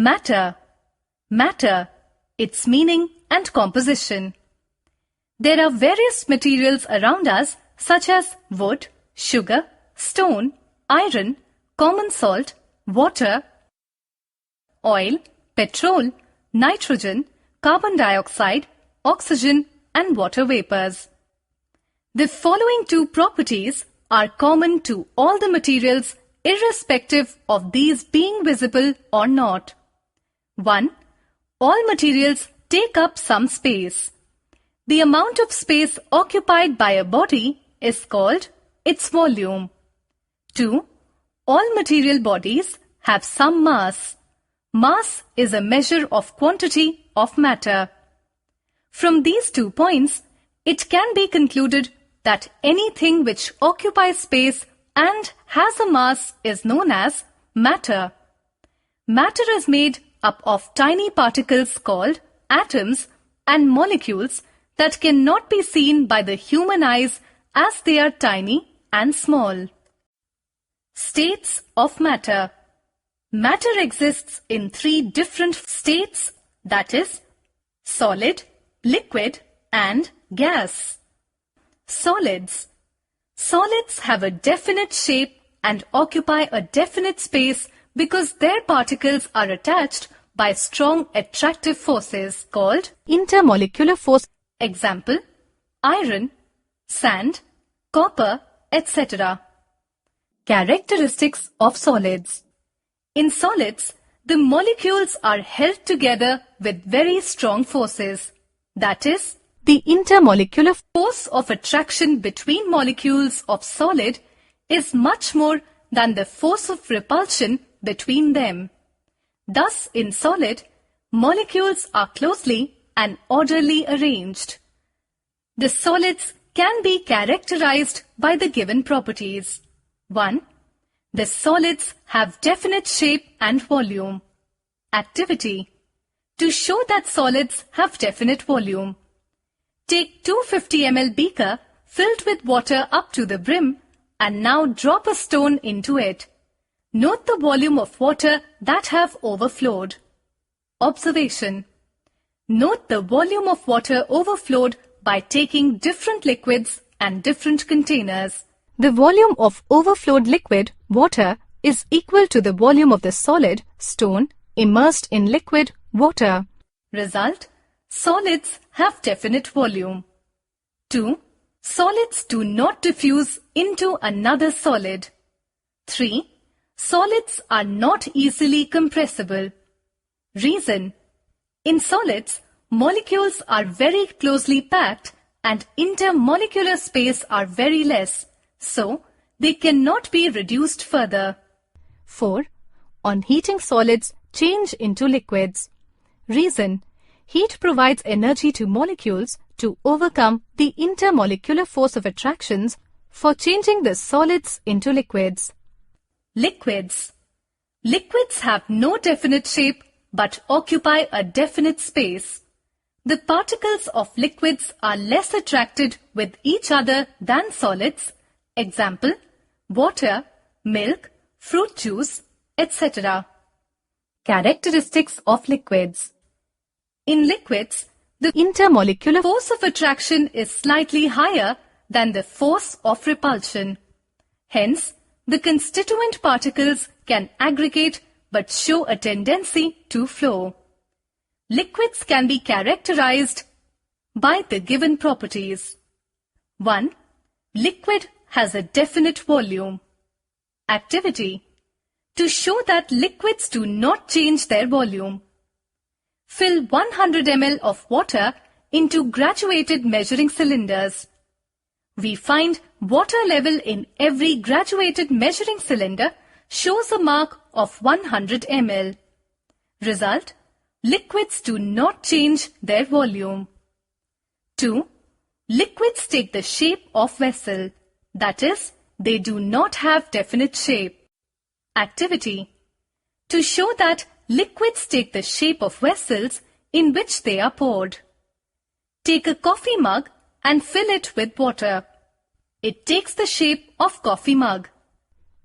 Matter. Matter, its meaning and composition. There are various materials around us such as wood, sugar, stone, iron, common salt, water, oil, petrol, nitrogen, carbon dioxide, oxygen, and water vapors. The following two properties are common to all the materials irrespective of these being visible or not. 1. All materials take up some space. The amount of space occupied by a body is called its volume. 2. All material bodies have some mass. Mass is a measure of quantity of matter. From these 2 points, it can be concluded that anything which occupies space and has a mass is known as matter. Matter is made up of tiny particles called atoms and molecules that cannot be seen by the human eyes as they are tiny and small. States of matter. Matter exists in 3 different states, that is, solid, liquid, and gas. Solids. Solids have a definite shape and occupy a definite space because their particles are attached by strong attractive forces called intermolecular force. Example, iron, sand, copper, etc. Characteristics of solids. In solids, the molecules are held together with very strong forces. That is, the intermolecular force of attraction between molecules of solid is much more than the force of repulsion between them. Thus, in solid, molecules are closely and orderly arranged. The solids can be characterized by the given properties. 1. The solids have definite shape and volume. Activity. To show that solids have definite volume, take 250 ml beaker filled with water up to the brim and now drop a stone into it. Note the volume of water that have overflowed. Observation. Note the volume of water overflowed by taking different liquids and different containers. The volume of overflowed liquid, water, is equal to the volume of the solid, stone, immersed in liquid, water. Result: solids have definite volume. 2. Solids do not diffuse into another solid. 3. Solids are not easily compressible. Reason: in solids, molecules are very closely packed and intermolecular space are very less, so they cannot be reduced further. 4. On heating, solids change into liquids. Reason: heat provides energy to molecules to overcome the intermolecular force of attractions for changing the solids into liquids. Liquids. Liquids have no definite shape but occupy a definite space. The particles of liquids are less attracted with each other than solids. Example, water, milk, fruit juice, etc. Characteristics of liquids. In liquids, the intermolecular force of attraction is slightly higher than the force of repulsion. Hence, the constituent particles can aggregate but show a tendency to flow. Liquids can be characterized by the given properties. 1. Liquid has a definite volume. Activity. To show that liquids do not change their volume, fill 100 ml of water into graduated measuring cylinders. We find water level in every graduated measuring cylinder shows a mark of 100 ml. Result: liquids do not change their volume. 2. Liquids take the shape of vessel. That is, they do not have definite shape. Activity. To show that liquids take the shape of vessels in which they are poured. Take a coffee mug and fill it with water. It takes the shape of coffee mug.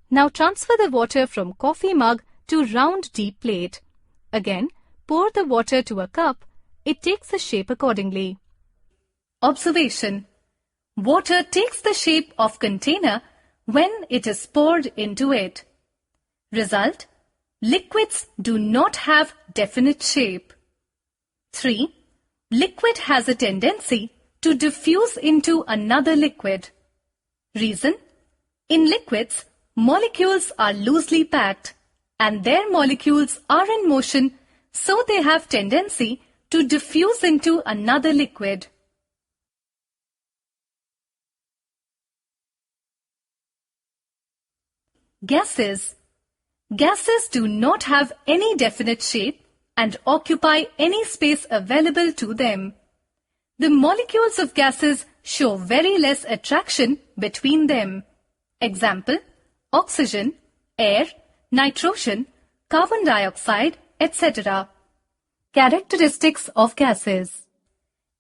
Now transfer the water from coffee mug to round deep plate. Again, pour the water to a cup. It takes the shape accordingly. Observation. Water takes the shape of container when it is poured into it. Result. Liquids do not have definite shape. 3. Liquid has a tendency to diffuse into another liquid. Reason. In liquids, molecules are loosely packed and their molecules are in motion, so they have tendency to diffuse into another liquid. Gases. Gases do not have any definite shape and occupy any space available to them. The molecules of gases show very less attraction between them. Example, oxygen, air, nitrogen, carbon dioxide, etc. Characteristics of gases.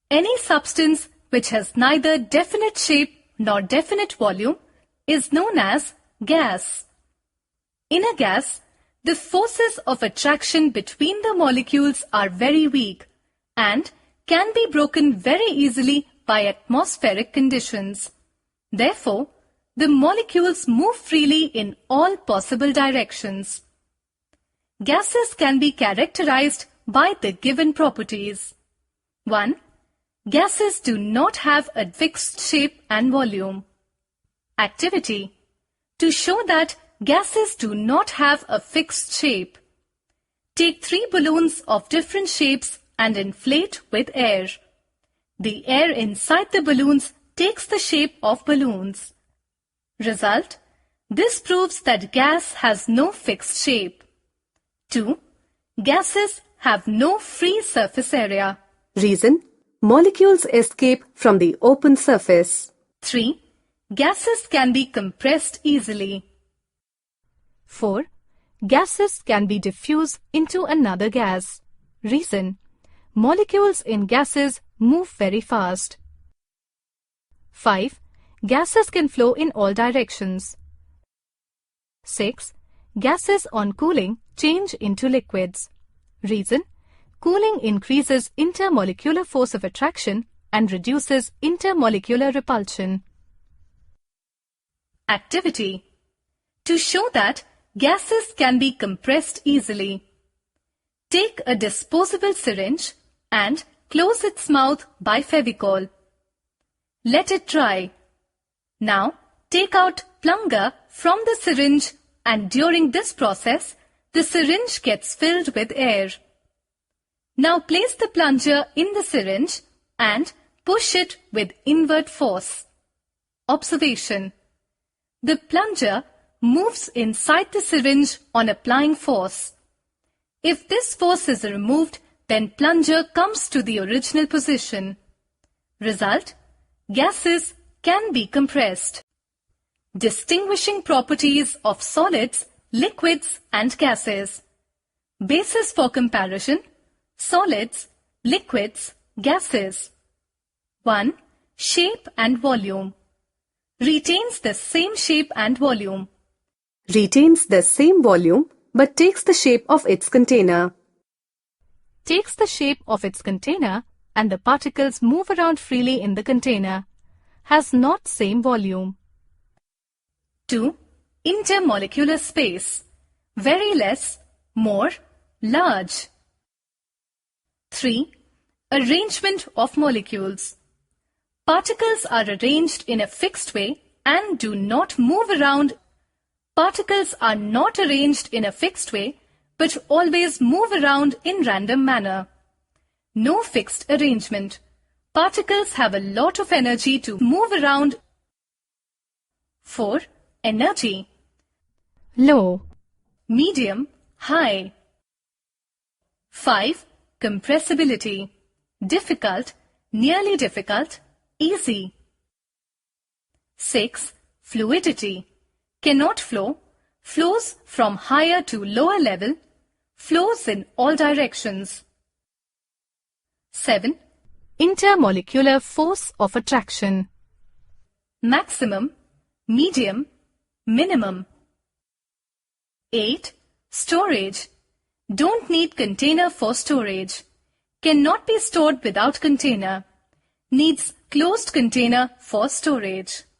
Any substance which has neither definite shape nor definite volume is known as gas. In a gas, the forces of attraction between the molecules are very weak and can be broken very easily by atmospheric conditions. Therefore, the molecules move freely in all possible directions. Gases can be characterized by the given properties. 1. Gases do not have a fixed shape and volume. Activity. To show that gases do not have a fixed shape. Take 3 balloons of different shapes and inflate with air. The air inside the balloons takes the shape of balloons. Result. This proves that gas has no fixed shape. 2. Gases have no free surface area. Reason. Molecules escape from the open surface. 3. Gases can be compressed easily. 4. Gases can be diffused into another gas. Reason. Molecules in gases move very fast. 5. Gases can flow in all directions. 6. Gases on cooling change into liquids. Reason. Cooling increases intermolecular force of attraction and reduces intermolecular repulsion. Activity. To show that gases can be compressed easily. Take a disposable syringe and close its mouth by Fevicol. Let it dry. Now, take out plunger from the syringe and during this process, the syringe gets filled with air. Now place the plunger in the syringe and push it with inward force. Observation. The plunger moves inside the syringe on applying force. If this force is removed, then plunger comes to the original position. Result. Gases can be compressed. Distinguishing properties of solids, liquids and gases. Basis for comparison. Solids, liquids, gases. 1. Shape and volume. Retains the same shape and volume. Retains the same volume but takes the shape of its container. Takes the shape of its container and the particles move around freely in the container. Has not same volume. 2. Intermolecular space. Very less, more, large. 3. Arrangement of molecules. Particles are arranged in a fixed way and do not move around. Particles are not arranged in a fixed way but always move around in random manner. No fixed arrangement. Particles have a lot of energy to move around. 4. Energy. Low, medium, high. 5. Compressibility. Difficult, nearly difficult, easy. 6. Fluidity. Cannot flow, flows from higher to lower level, flows in all directions. 7. Intermolecular force of attraction. Maximum, medium, minimum. 8. Storage. Don't need container for storage. Cannot be stored without container. Needs closed container for storage.